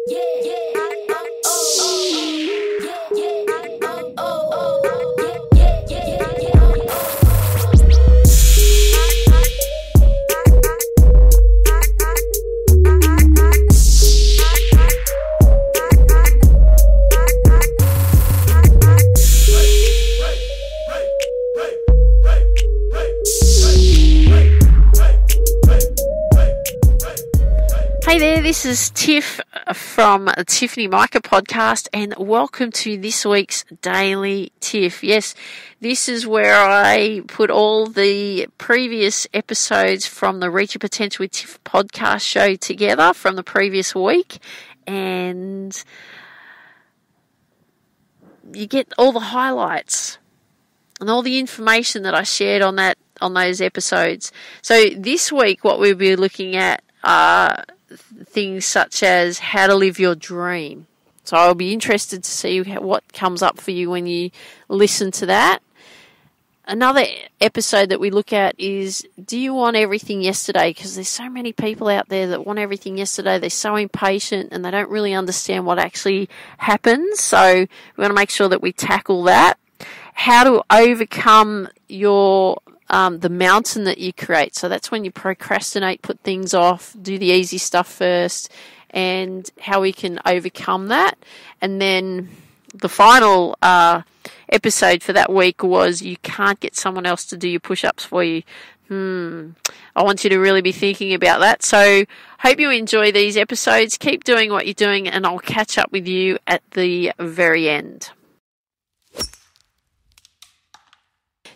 Hey there, this is Tiff from Tiffany Mika podcast, and welcome to this week's Daily Tiff. Yes, this is where I put all the previous episodes from the Reach Your Potential with Tiff podcast show together from the previous week, and you get all the highlights and all the information that I shared on those episodes. So this week, what we'll be looking at are things such as how to live your dream. So I'll be interested to see what comes up for you when you listen to that. Another episode that we look at is, do you want everything yesterday? Because there's so many people out there that want everything yesterday. They're so impatient and they don't really understand what actually happens. So we want to make sure that we tackle that. How to overcome the mountain that you create. So that's when you procrastinate, put things off, do the easy stuff first, and how we can overcome that. And then the final episode for that week was, you can't get someone else to do your push-ups for you. I want you to really be thinking about that. So hope you enjoy these episodes. Keep doing what you're doing, and I'll catch up with you at the very end.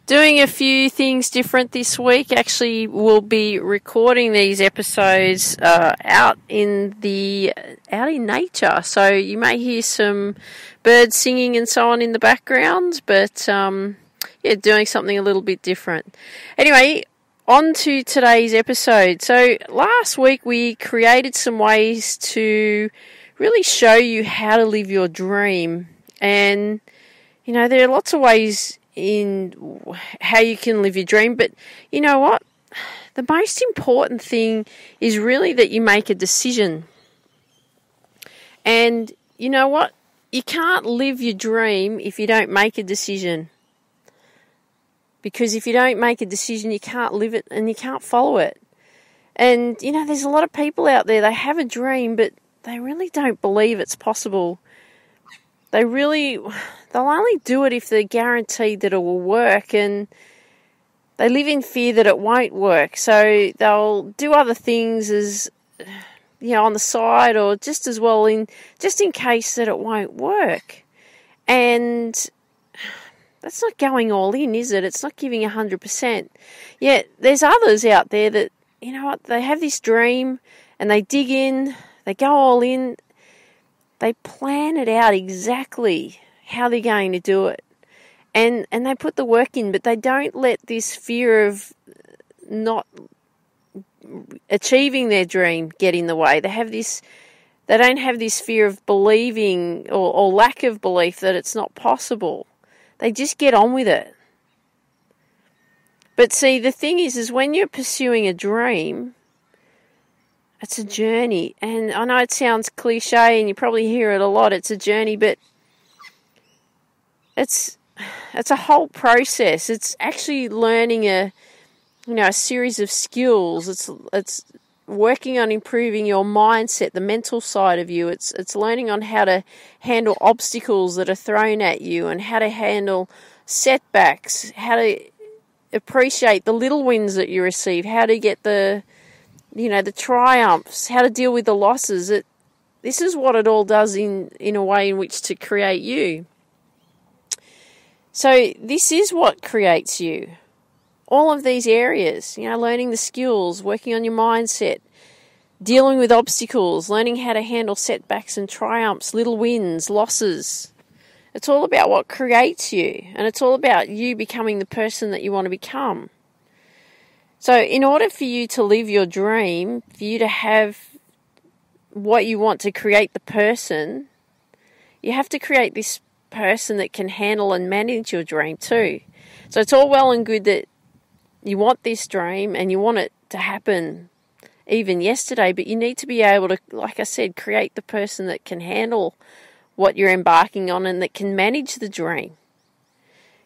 Doing a few things different this week. Actually, we'll be recording these episodes out in nature. So you may hear some birds singing and so on in the background, but doing something a little bit different. Anyway, on to today's episode. So last week we created some ways to really show you how to live your dream, and there are lots of ways in how you can live your dream, but you know what? The most important thing is really that you make a decision. And you know what? You can't live your dream if you don't make a decision. Because if you don't make a decision, you can't live it and you can't follow it. And there's a lot of people out there, they have a dream, but they really don't believe it's possible. They'll only do it if they're guaranteed that it will work, and they live in fear that it won't work. So they'll do other things as on the side, or just as well just in case that it won't work. And that's not going all in, is it? It's not giving 100%. Yet there's others out there that, they have this dream and they dig in, they go all in. They plan it out exactly how they're going to do it. And they put the work in, but they don't let this fear of not achieving their dream get in the way. They don't have this fear of believing or lack of belief that it's not possible. They just get on with it. But see, the thing is when you're pursuing a dream, it's a journey. And I know it sounds cliche and you probably hear it a lot. It's a journey, but it's a whole process. It's actually learning a series of skills. It's working on improving your mindset, the mental side of you. It's learning on how to handle obstacles that are thrown at you, and how to handle setbacks, how to appreciate the little wins that you receive, how to get the triumphs, how to deal with the losses. This is what it all does in a way in which to create you. So this is what creates you. All of these areas, learning the skills, working on your mindset, dealing with obstacles, learning how to handle setbacks and triumphs, little wins, losses. It's all about what creates you, and it's all about you becoming the person that you want to become. So in order for you to live your dream, for you to have what you want to create the person, you have to create this person that can handle and manage your dream too. So it's all well and good that you want this dream and you want it to happen even yesterday, but you need to be able to, like I said, create the person that can handle what you're embarking on and that can manage the dream.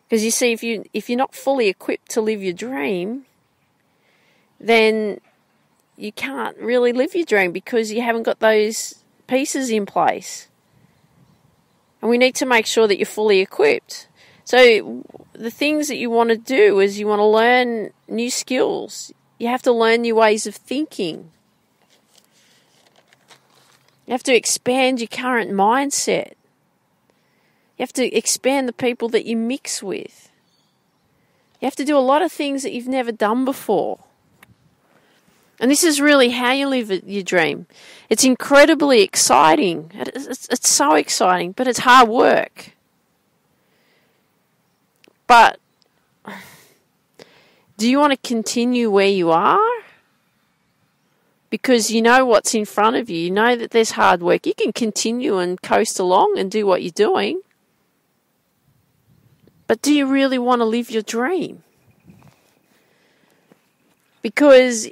Because you see, if you're not fully equipped to live your dream, then you can't really live your dream because you haven't got those pieces in place. And we need to make sure that you're fully equipped. So the things that you want to do is you want to learn new skills. You have to learn new ways of thinking. You have to expand your current mindset. You have to expand the people that you mix with. You have to do a lot of things that you've never done before. And this is really how you live your dream. It's incredibly exciting. It's so exciting, but it's hard work. But do you want to continue where you are? Because you know what's in front of you. You know that there's hard work. You can continue and coast along and do what you're doing. But do you really want to live your dream? Because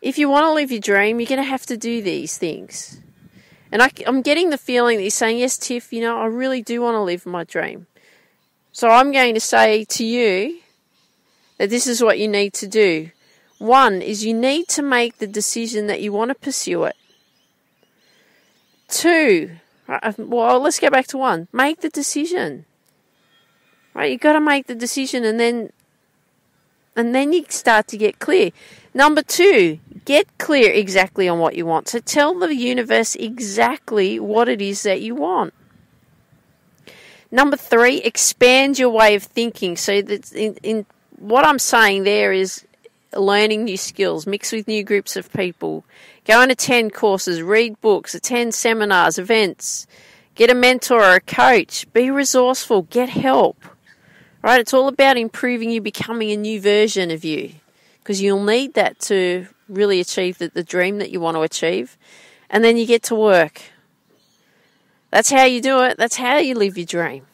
if you want to live your dream, you're going to have to do these things. And I'm getting the feeling that you're saying, yes, Tiff, I really do want to live my dream. So I'm going to say to you that this is what you need to do. One is you need to make the decision that you want to pursue it. Two, well, let's go back to one. Make the decision. Right, you've got to make the decision and then you start to get clear. Number two, get clear exactly on what you want. So tell the universe exactly what it is that you want. Number three, expand your way of thinking. So that in what I'm saying there is learning new skills, mix with new groups of people, go and attend courses, read books, attend seminars, events, get a mentor or a coach, be resourceful, get help. Right? It's all about improving you, becoming a new version of you, because you'll need that to really achieve the dream that you want to achieve. And then you get to work. That's how you do it. That's how you live your dream.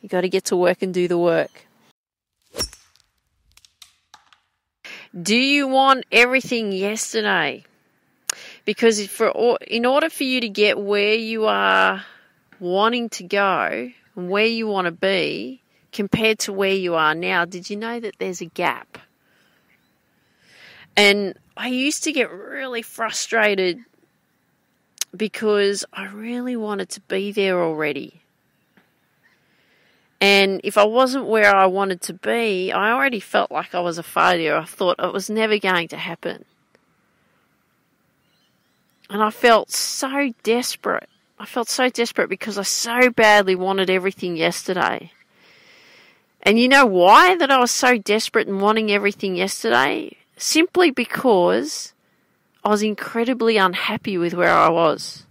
You got to get to work and do the work. Do you want everything yesterday? Because in order for you to get where you are wanting to go and where you want to be compared to where you are now, did you know that there's a gap? And I used to get really frustrated because I really wanted to be there already. And if I wasn't where I wanted to be, I already felt like I was a failure. I thought it was never going to happen. And I felt so desperate. I felt so desperate because I so badly wanted everything yesterday. And you know why that I was so desperate and wanting everything yesterday? Simply because I was incredibly unhappy with where I was.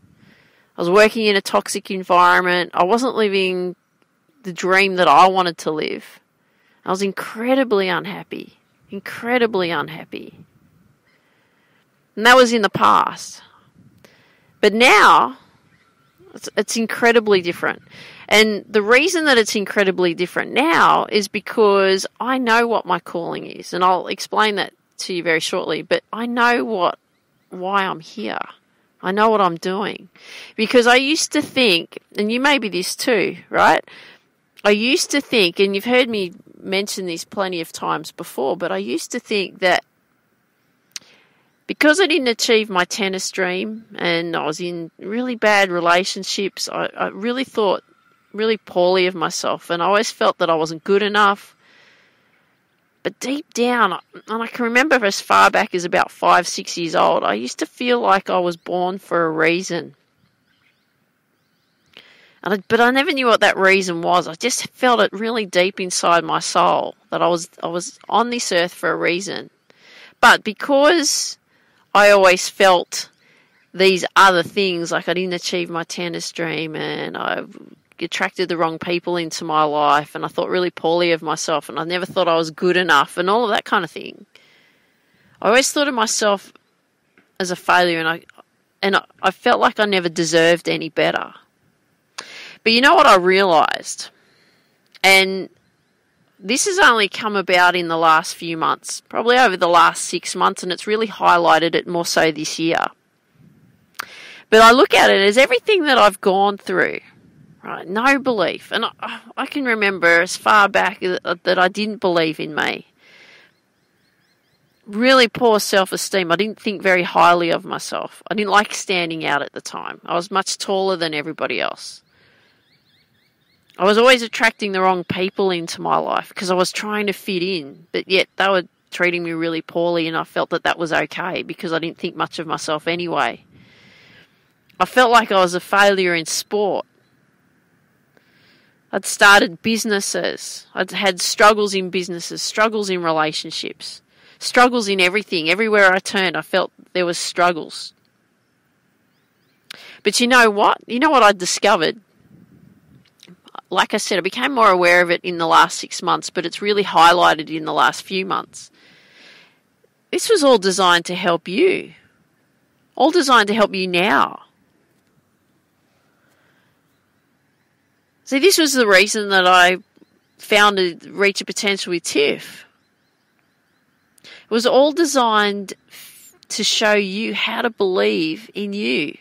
I was working in a toxic environment. I wasn't living the dream that I wanted to live. I was incredibly unhappy. Incredibly unhappy. And that was in the past. But now, it's incredibly different. And the reason that it's incredibly different now is because I know what my calling is. And I'll explain that to you very shortly. But I know why I'm here. I know what I'm doing. Because I used to think, and you may be this too, right? I used to think, and you've heard me mention this plenty of times before, but I used to think that because I didn't achieve my tennis dream and I was in really bad relationships, I really thought really poorly of myself, and I always felt that I wasn't good enough. But deep down, and I can remember as far back as about 5-6 years old, I used to feel like I was born for a reason. But I never knew what that reason was. I just felt it really deep inside my soul that I was on this earth for a reason. But because I always felt these other things, like I didn't achieve my tennis dream and I attracted the wrong people into my life and I thought really poorly of myself and I never thought I was good enough and all of that kind of thing. I always thought of myself as a failure and I felt like I never deserved any better. But you know what I realised? And this has only come about in the last few months, probably over the last 6 months, and it's really highlighted it more so this year. But I look at it as everything that I've gone through, right? No belief. And I can remember as far back that I didn't believe in me. Really poor self-esteem. I didn't think very highly of myself. I didn't like standing out at the time. I was much taller than everybody else. I was always attracting the wrong people into my life because I was trying to fit in, but yet they were treating me really poorly, and I felt that that was okay because I didn't think much of myself anyway. I felt like I was a failure in sport. I'd started businesses. I'd had struggles in businesses, struggles in relationships, struggles in everything. Everywhere I turned, I felt there was struggles. But you know what? You know what I discovered? Like I said, I became more aware of it in the last 6 months, but it's really highlighted in the last few months. This was all designed to help you. All designed to help you now. See, this was the reason that I founded Reach Your Potential with Tiff. It was all designed to show you how to believe in you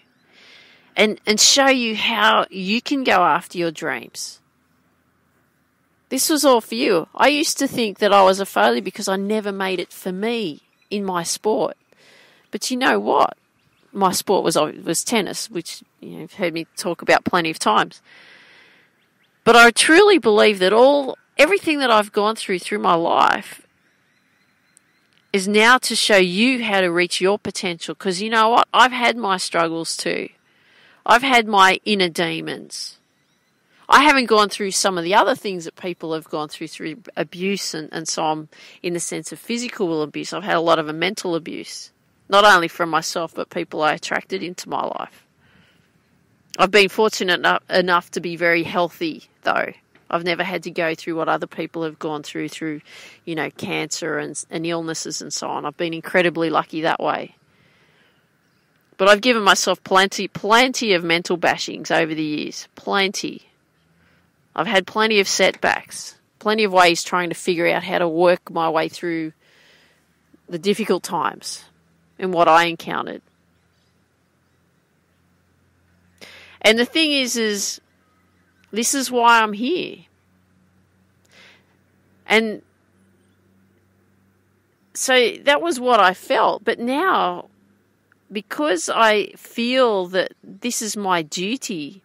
and show you how you can go after your dreams. This was all for you. I used to think that I was a failure because I never made it for me in my sport. But you know what? My sport was tennis, which you've heard me talk about plenty of times. But I truly believe that everything that I've gone through my life is now to show you how to reach your potential. Because you know what? I've had my struggles too. I've had my inner demons. I haven't gone through some of the other things that people have gone through abuse and so on, in the sense of physical abuse. I've had a lot of mental abuse, not only from myself, but people I attracted into my life. I've been fortunate enough to be very healthy, though. I've never had to go through what other people have gone through, cancer and illnesses and so on. I've been incredibly lucky that way. But I've given myself plenty of mental bashings over the years. Plenty. I've had plenty of setbacks. Plenty of ways trying to figure out how to work my way through the difficult times and what I encountered. And the thing is this is why I'm here. And so that was what I felt. But now, because I feel that this is my duty,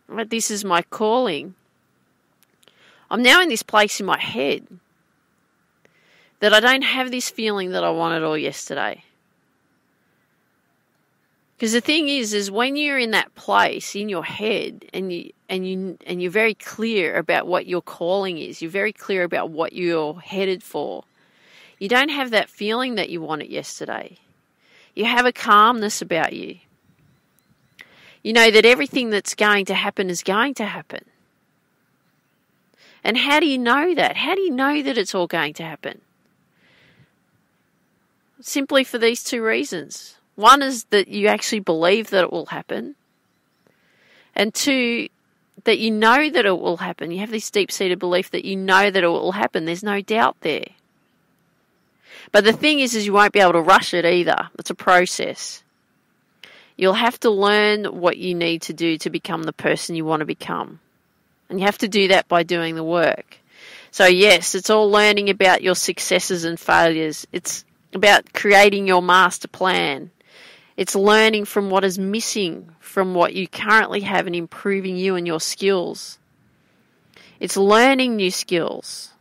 right, this is my calling, I'm now in this place in my head that I don't have this feeling that I wanted all yesterday. Because the thing is when you're in that place in your head and you're very clear about what your calling is, you're very clear about what you're headed for, you don't have that feeling that you wanted yesterday. You have a calmness about you. You know that everything that's going to happen is going to happen. And how do you know that? How do you know that it's all going to happen? Simply for these two reasons. One is that you actually believe that it will happen. And two, that you know that it will happen. You have this deep-seated belief that you know that it will happen. There's no doubt there. But the thing is you won't be able to rush it either. It's a process. You'll have to learn what you need to do to become the person you want to become. And you have to do that by doing the work. So yes, it's all learning about your successes and failures. It's about creating your master plan. It's learning from what is missing from what you currently have and improving you and your skills. It's learning new skills.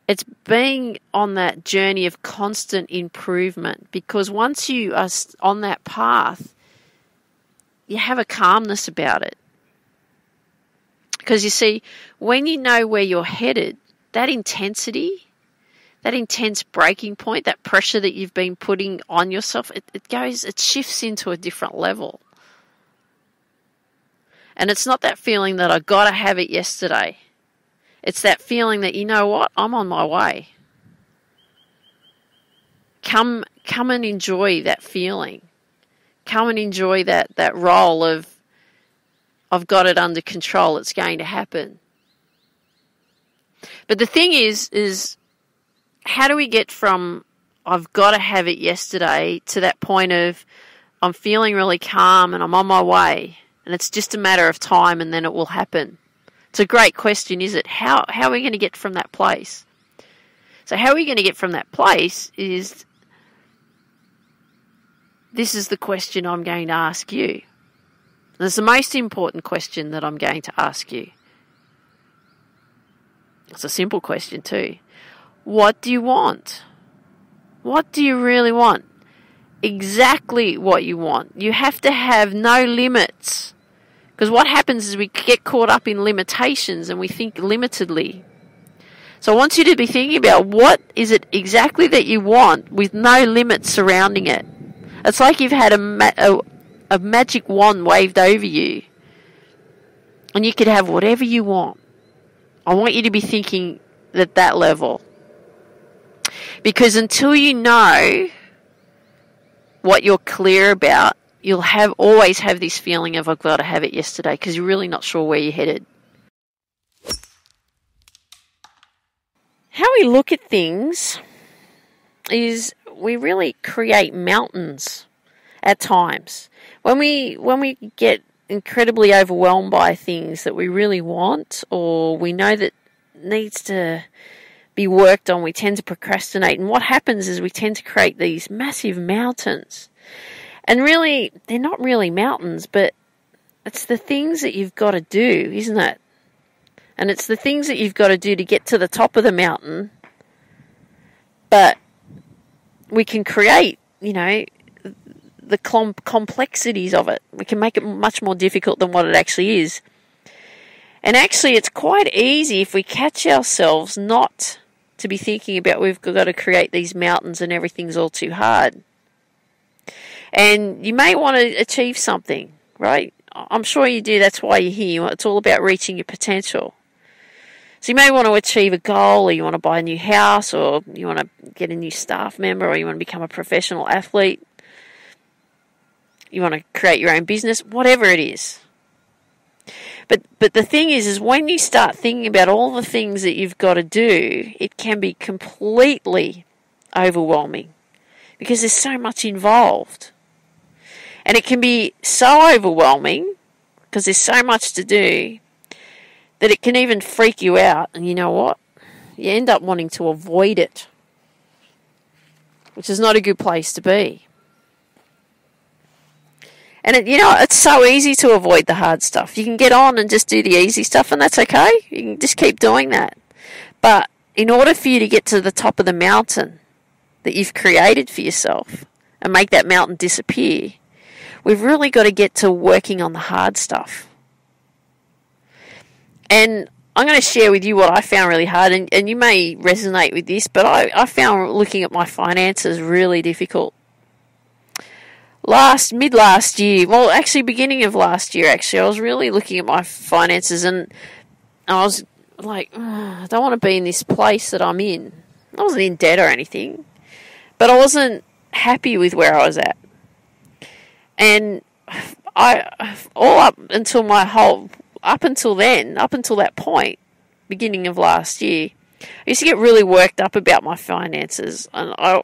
It's being on that journey of constant improvement, because once you are on that path, you have a calmness about it. Because you see, when you know where you're headed, that intensity, that intense breaking point, that pressure that you've been putting on yourself, it shifts into a different level. And it's not that feeling that I got to have it yesterday. It's that feeling that, you know what, I'm on my way. Come and enjoy that feeling. Come and enjoy that role of, I've got it under control, it's going to happen. But the thing is how do we get from I've got to have it yesterday to that point of I'm feeling really calm and I'm on my way and it's just a matter of time and then it will happen? It's a great question, is it? How are we going to get from that place? So how are we going to get from that place is, this is the question I'm going to ask you. And it's the most important question that I'm going to ask you. It's a simple question too. What do you want? What do you really want? Exactly what you want. You have to have no limits. Because what happens is we get caught up in limitations and we think limitedly. So I want you to be thinking about what is it exactly that you want with no limits surrounding it. It's like you've had a magic wand waved over you and you could have whatever you want. I want you to be thinking at that level. Because until you know what you're clear about, you'll always have this feeling of I've got to have it yesterday because you're really not sure where you're headed. How we look at things is we really create mountains at times. When we get incredibly overwhelmed by things that we really want or we know that needs to be worked on, we tend to procrastinate. And what happens is we tend to create these massive mountains. And really, they're not really mountains, but it's the things that you've got to do, isn't it? And it's the things that you've got to do to get to the top of the mountain. But we can create, the complexities of it. We can make it much more difficult than what it actually is. And actually, it's quite easy if we catch ourselves not to be thinking about we've got to create these mountains and everything's all too hard. And you may want to achieve something, right? I'm sure you do. That's why you're here. It's all about reaching your potential. So you may want to achieve a goal, or you want to buy a new house, or you want to get a new staff member, or you want to become a professional athlete. You want to create your own business, whatever it is. But the thing is when you start thinking about all the things that you've got to do, it can be completely overwhelming because there's so much involved. And it can be so overwhelming because there's so much to do that it can even freak you out. And you know what? You end up wanting to avoid it, which is not a good place to be. And it's so easy to avoid the hard stuff. You can get on and just do the easy stuff, and that's okay. You can just keep doing that. But in order for you to get to the top of the mountain that you've created for yourself and make that mountain disappear, we've really got to get to working on the hard stuff. And I'm going to share with you what I found really hard, and you may resonate with this, but I found looking at my finances really difficult. Mid-last year, well, actually beginning of last year, I was really looking at my finances and I was like, I don't want to be in this place that I'm in. I wasn't in debt or anything, but I wasn't happy with where I was at. And up until that point, beginning of last year, I used to get really worked up about my finances, and I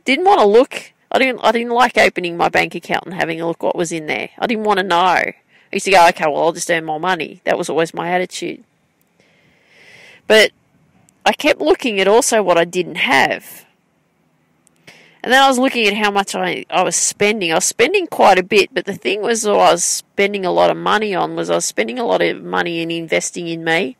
didn't want to look. I didn't like opening my bank account and having a look what was in there. I didn't want to know. I used to go, okay, well, I'll just earn more money. That was always my attitude. But I kept looking at also what I didn't have. And then I was looking at how much I was spending. I was spending quite a bit, but the thing was I was spending a lot of money on was I was spending a lot of money in investing in me.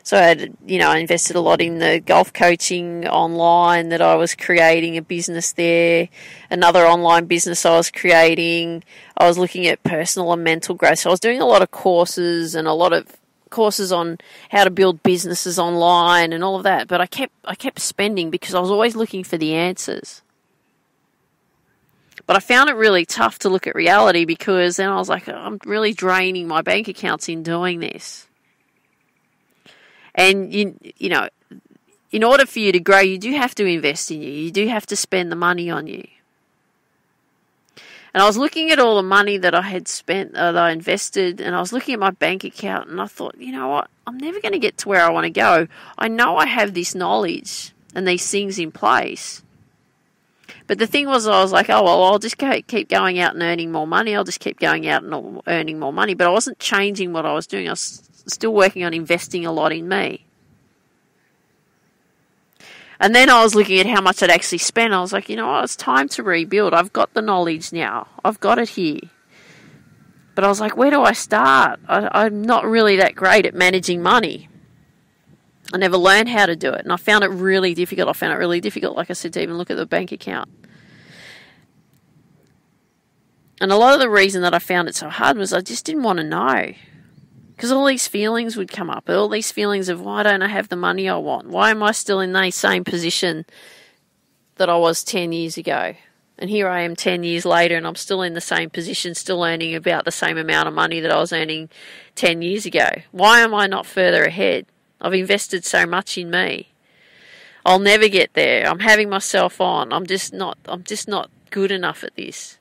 So I invested a lot in the golf coaching online that I was creating, a business there, another online business I was creating. I was looking at personal and mental growth. So I was doing a lot of courses and a lot of courses on how to build businesses online and all of that. But I kept spending because I was always looking for the answers. But I found it really tough to look at reality because then I was like, I'm really draining my bank accounts in doing this. And, in order for you to grow, you do have to invest in you. You do have to spend the money on you. And I was looking at all the money that I had spent, that I invested, and I was looking at my bank account, and I thought, you know what, I'm never going to get to where I want to go. I know I have this knowledge and these things in place. But the thing was, I was like, oh, well, I'll just keep going out and earning more money. I'll just keep going out and earning more money. But I wasn't changing what I was doing. I was still working on investing a lot in me. And then I was looking at how much I'd actually spent. I was like, you know what, it's time to rebuild. I've got the knowledge now. I've got it here. But I was like, where do I start? I'm not really that great at managing money. I never learned how to do it. And I found it really difficult. I found it really difficult, like I said, to even look at the bank account. And a lot of the reason that I found it so hard was I just didn't want to know. Because all these feelings would come up. All these feelings of, why don't I have the money I want? Why am I still in the same position that I was 10 years ago? And here I am 10 years later and I'm still in the same position, still earning about the same amount of money that I was earning 10 years ago. Why am I not further ahead? I've invested so much in me. I'll never get there. I'm having myself on. I'm just not good enough at this.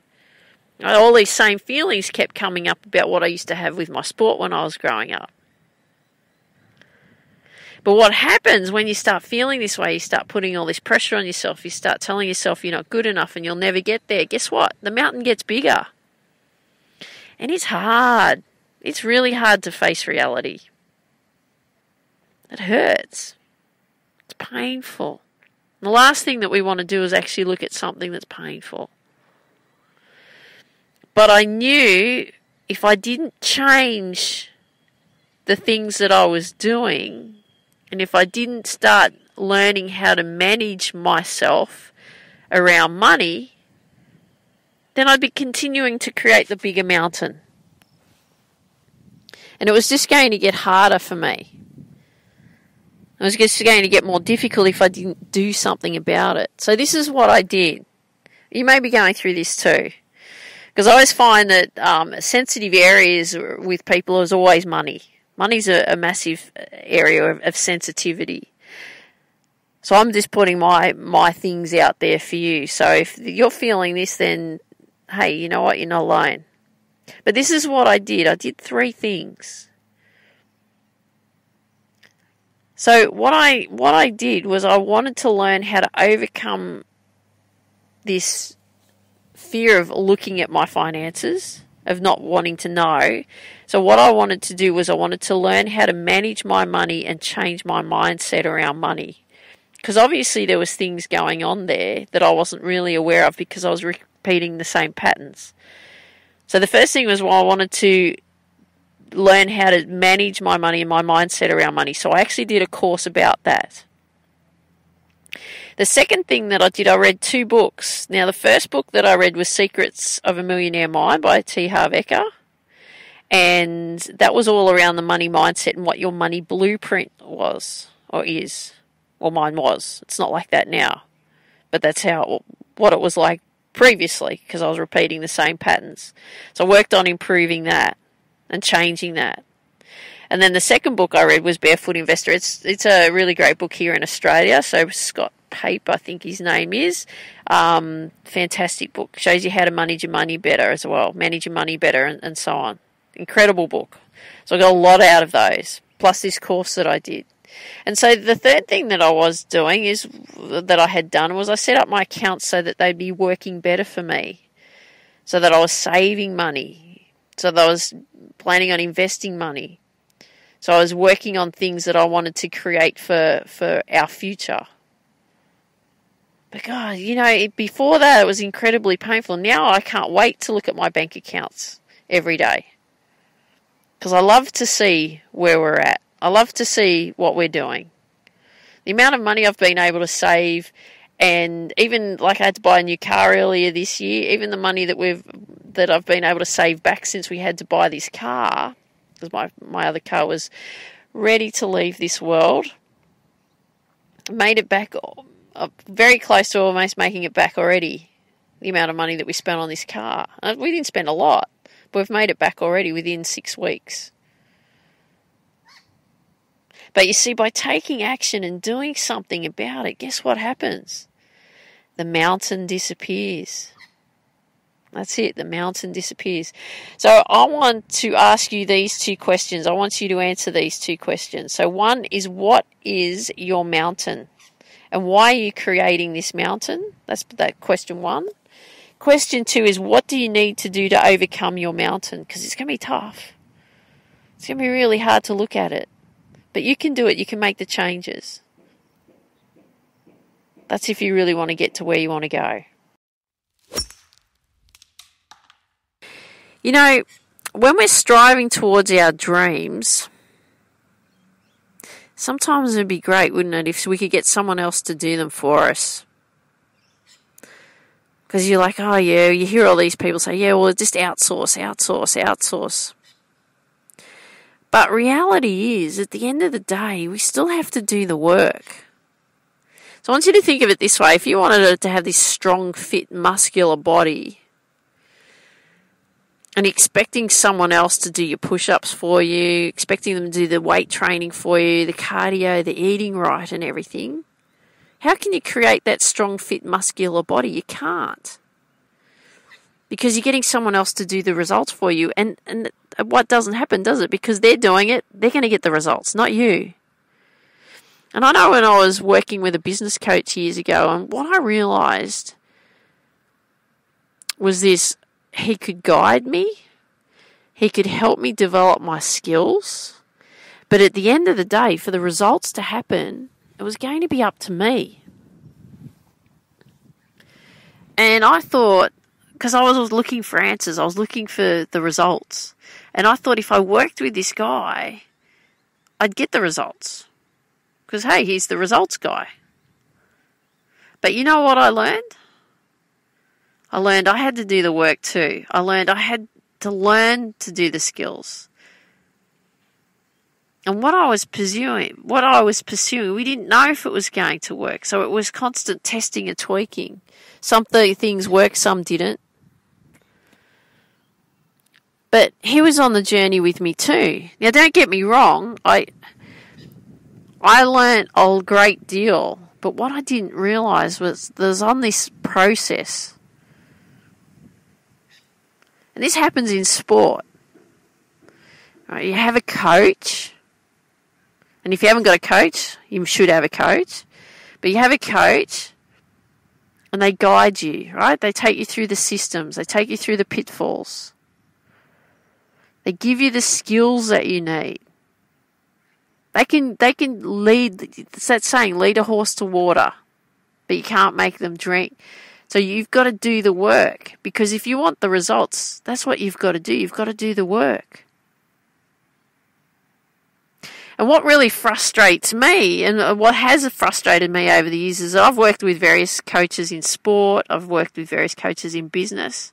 All these same feelings kept coming up about what I used to have with my sport when I was growing up. But what happens when you start feeling this way, you start putting all this pressure on yourself, you start telling yourself you're not good enough and you'll never get there. Guess what? The mountain gets bigger. And it's hard. It's really hard to face reality. It hurts. It's painful. And the last thing that we want to do is actually look at something that's painful. But I knew if I didn't change the things that I was doing, and if I didn't start learning how to manage myself around money, then I'd be continuing to create the bigger mountain. And it was just going to get harder for me. It was just going to get more difficult if I didn't do something about it. So this is what I did. You may be going through this too. Because I always find that sensitive areas with people is always money. Money's a massive area of sensitivity. So I'm just putting my things out there for you. So if you're feeling this, then, hey, you know what? You're not alone. But this is what I did. I did 3 things. So what I did was I wanted to learn how to overcome this fear of looking at my finances, of not wanting to know. So what I wanted to do was I wanted to learn how to manage my money and change my mindset around money. Because obviously there was things going on there that I wasn't really aware of because I was repeating the same patterns. So the first thing was, well, I wanted to learn how to manage my money and my mindset around money. So I actually did a course about that. The second thing that I did, I read 2 books. Now, the first book that I read was Secrets of a Millionaire Mind by T. Harv Eker. And that was all around the money mindset and what your money blueprint was or is. Well, mine was. It's not like that now. But that's what it was like previously because I was repeating the same patterns. So I worked on improving that and changing that. And then the second book I read was Barefoot Investor. It's a really great book here in Australia. So Scott Pape, I think his name is. Fantastic book. Shows you how to manage your money better as well. Manage your money better and so on. Incredible book. So I got a lot out of those. Plus this course that I did. And so the third thing that I was doing is that I had done was I set up my accounts so that they'd be working better for me. So that I was saving money. So that I was planning on investing money. So I was working on things that I wanted to create for our future. But God, you know, before that it was incredibly painful. Now I can't wait to look at my bank accounts every day. Because I love to see where we're at. I love to see what we're doing. The amount of money I've been able to save, and even like I had to buy a new car earlier this year, even the money that I've been able to save back since we had to buy this car, because my other car was ready to leave this world, made it back very close to almost making it back already, the amount of money that we spent on this car. We didn't spend a lot, but we've made it back already within 6 weeks. But you see, by taking action and doing something about it, guess what happens? The mountain disappears. That's it. The mountain disappears. So I want to ask you these two questions. I want you to answer these two questions. So one is, what is your mountain? And why are you creating this mountain? That's that question one. Question two is, what do you need to do to overcome your mountain? Because it's going to be tough. It's going to be really hard to look at it. But you can do it. You can make the changes. That's if you really want to get to where you want to go. You know, when we're striving towards our dreams, sometimes it'd be great, wouldn't it, if we could get someone else to do them for us? Because you're like, oh yeah, you hear all these people say, yeah, well, just outsource. But reality is, at the end of the day, we still have to do the work. So I want you to think of it this way. If you wanted to have this strong, fit, muscular body, and expecting someone else to do your push-ups for you, expecting them to do the weight training for you, the cardio, the eating right and everything, how can you create that strong, fit, muscular body? You can't. Because you're getting someone else to do the results for you. And what doesn't happen, does it? Because they're doing it, they're going to get the results, not you. And I know when I was working with a business coach years ago, and what I realised was this: he could guide me, he could help me develop my skills, but at the end of the day, for the results to happen, it was going to be up to me. And I thought, because I was looking for answers, I was looking for the results, and I thought if I worked with this guy, I'd get the results. Because, hey, he's the results guy. But you know what I learned? I learned I had to do the work too. I learned I had to learn to do the skills. And what I was pursuing, we didn't know if it was going to work. So it was constant testing and tweaking. Some things worked, some didn't. But he was on the journey with me too. Now, don't get me wrong. I learned a great deal. But what I didn't realise was there's on this process. And this happens in sport. Right, you have a coach. And if you haven't got a coach, you should have a coach. But you have a coach and they guide you, right? They take you through the systems. They take you through the pitfalls. They give you the skills that you need. They can lead, it's that saying, lead a horse to water, but you can't make them drink. So you've got to do the work, because if you want the results, that's what you've got to do. You've got to do the work. And what really frustrates me, and what has frustrated me over the years, is I've worked with various coaches in sport, I've worked with various coaches in business.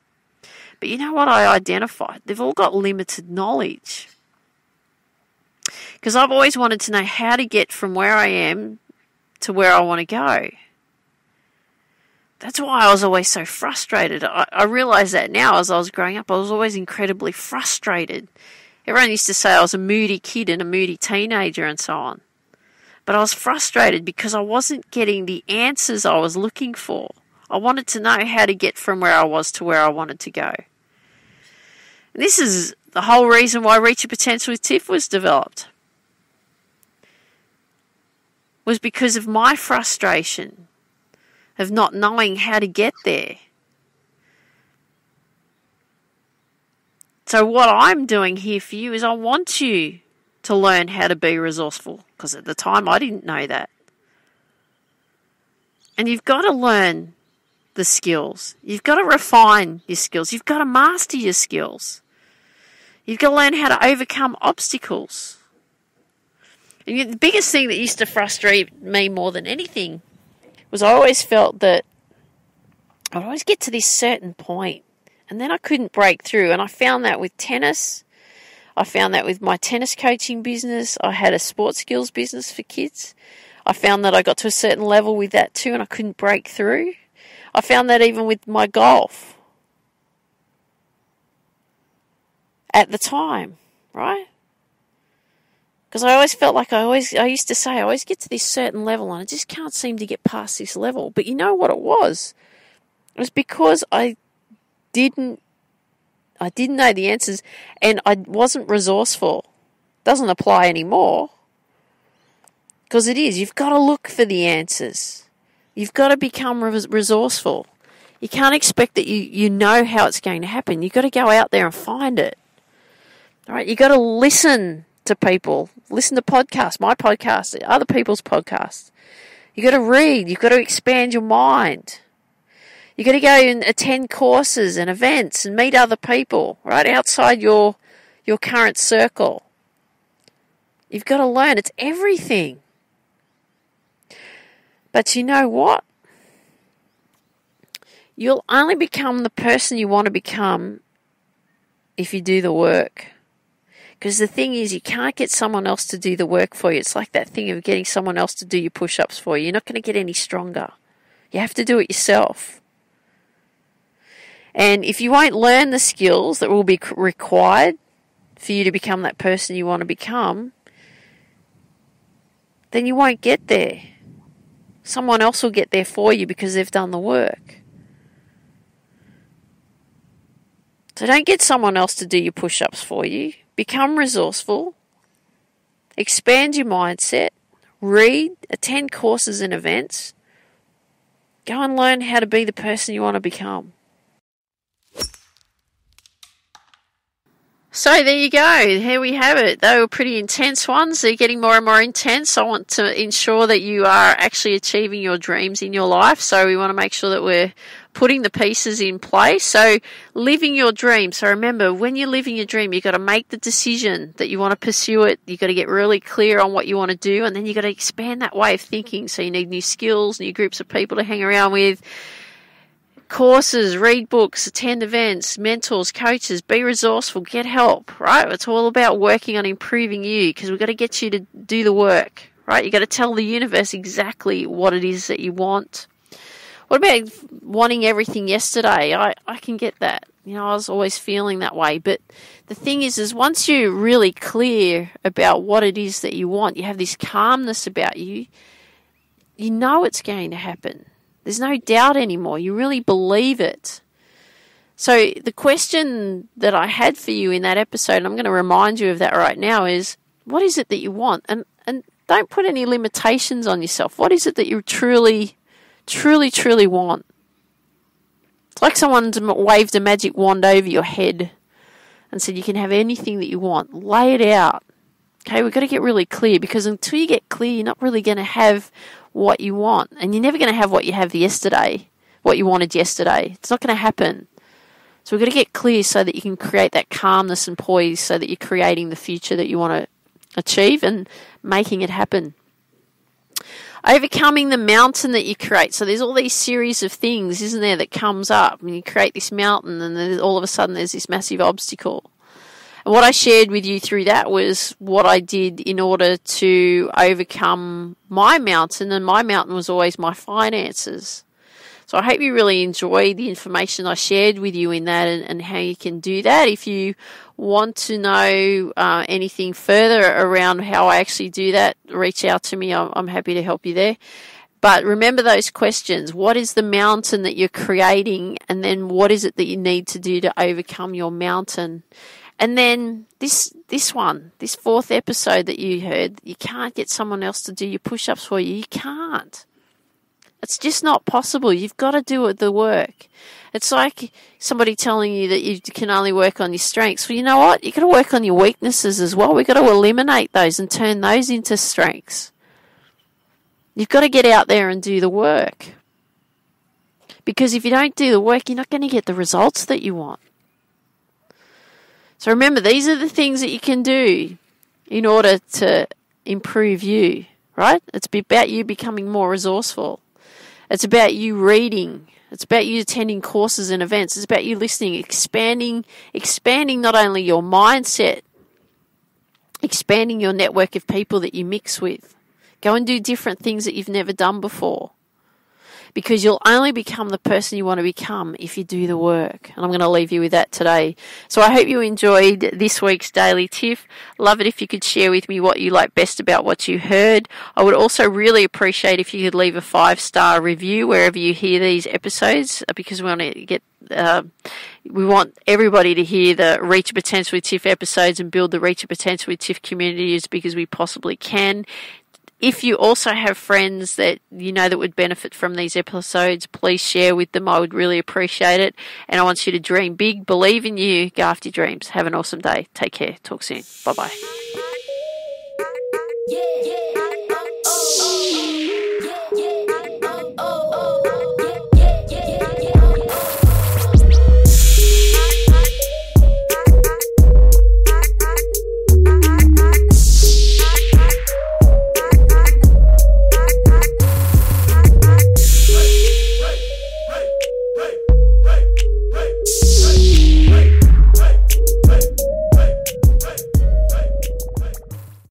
But you know what I identified? They've all got limited knowledge. Because I've always wanted to know how to get from where I am to where I want to go. That's why I was always so frustrated. I realised that now as I was growing up. I was always incredibly frustrated. Everyone used to say I was a moody kid and a moody teenager and so on. But I was frustrated because I wasn't getting the answers I was looking for. I wanted to know how to get from where I was to where I wanted to go. And this is the whole reason why Reach Your Potential with Tiff was developed. Was because of my frustration of not knowing how to get there. So what I'm doing here for you is I want you to learn how to be resourceful, because at the time I didn't know that. And you've got to learn the skills. You've got to refine your skills. You've got to master your skills. You've got to learn how to overcome obstacles. And the biggest thing that used to frustrate me more than anything was I always felt that I'd always get to this certain point and then I couldn't break through. And I found that with tennis. I found that with my tennis coaching business. I had a sports skills business for kids. I found that I got to a certain level with that too and I couldn't break through. I found that even with my golf at the time, right? Because I always felt like I used to say, I always get to this certain level and I just can't seem to get past this level. But you know what it was? It was because I didn't know the answers, and I wasn't resourceful. Doesn't apply anymore. Because it is. You've got to look for the answers. You've got to become resourceful. You can't expect that you know how it's going to happen. You've got to go out there and find it. All right? You've got to listen to people. Listen to podcasts, my podcast, other people's podcasts. You've got to read. You've got to expand your mind. You've got to go and attend courses and events and meet other people, right, outside your current circle. You've got to learn. It's everything. But you know what? You'll only become the person you want to become if you do the work. Because the thing is, you can't get someone else to do the work for you. It's like that thing of getting someone else to do your push-ups for you. You're not going to get any stronger. You have to do it yourself. And if you won't learn the skills that will be required for you to become that person you want to become, then you won't get there. Someone else will get there for you because they've done the work. So don't get someone else to do your push-ups for you. Become resourceful. Expand your mindset. Read. Attend courses and events. Go and learn how to be the person you want to become. So there you go. Here we have it. They were pretty intense ones. They're getting more and more intense. I want to ensure that you are actually achieving your dreams in your life. So we want to make sure that we're putting the pieces in place. So living your dream. So remember, when you're living your dream, you've got to make the decision that you want to pursue it. You've got to get really clear on what you want to do. And then you've got to expand that way of thinking. So you need new skills, new groups of people to hang around with. Courses, read books, attend events, mentors, coaches, be resourceful, get help, right? It's all about working on improving you because we've got to get you to do the work, right? You've got to tell the universe exactly what it is that you want. What about wanting everything yesterday? I can get that. You know, I was always feeling that way. But the thing is once you're really clear about what it is that you want, you have this calmness about you, you know it's going to happen. There's no doubt anymore. You really believe it. So the question that I had for you in that episode, and I'm going to remind you of that right now, is what is it that you want? And don't put any limitations on yourself. What is it that you truly, truly, truly want? It's like someone's waved a magic wand over your head and said you can have anything that you want. Lay it out. Okay, we've got to get really clear because until you get clear, you're not really going to have what you want. And you're never going to have what you have yesterday, what you wanted yesterday. It's not going to happen. So we've got to get clear so that you can create that calmness and poise so that you're creating the future that you want to achieve and making it happen. Overcoming the mountain that you create. So there's all these series of things, isn't there, that comes up. And you create this mountain and then all of a sudden there's this massive obstacle. And what I shared with you through that was what I did in order to overcome my mountain, and my mountain was always my finances. So I hope you really enjoyed the information I shared with you in that and how you can do that. If you want to know anything further around how I actually do that, reach out to me. I'm happy to help you there. But remember those questions. What is the mountain that you're creating? And then what is it that you need to do to overcome your mountain? And then this fourth episode that you heard, you can't get someone else to do your push-ups for you. You can't. It's just not possible. You've got to do the work. It's like somebody telling you that you can only work on your strengths. Well, you know what? You've got to work on your weaknesses as well. We've got to eliminate those and turn those into strengths. You've got to get out there and do the work. Because if you don't do the work, you're not going to get the results that you want. So remember, these are the things that you can do in order to improve you, right? It's about you becoming more resourceful. It's about you reading. It's about you attending courses and events. It's about you listening, expanding not only your mindset, expanding your network of people that you mix with. Go and do different things that you've never done before. because you'll only become the person you want to become if you do the work. And I'm going to leave you with that today. So I hope you enjoyed this week's Daily Tiff. Love it if you could share with me what you like best about what you heard. I would also really appreciate if you could leave a 5-star review wherever you hear these episodes, because we want to get we want everybody to hear the Reach Your Potential with Tiff episodes and build the Reach Your Potential with Tiff community as big as we possibly can. If you also have friends that you know that would benefit from these episodes, please share with them. I would really appreciate it. And I want you to dream big, believe in you, go after your dreams. Have an awesome day. Take care. Talk soon. Bye-bye. Yeah, yeah.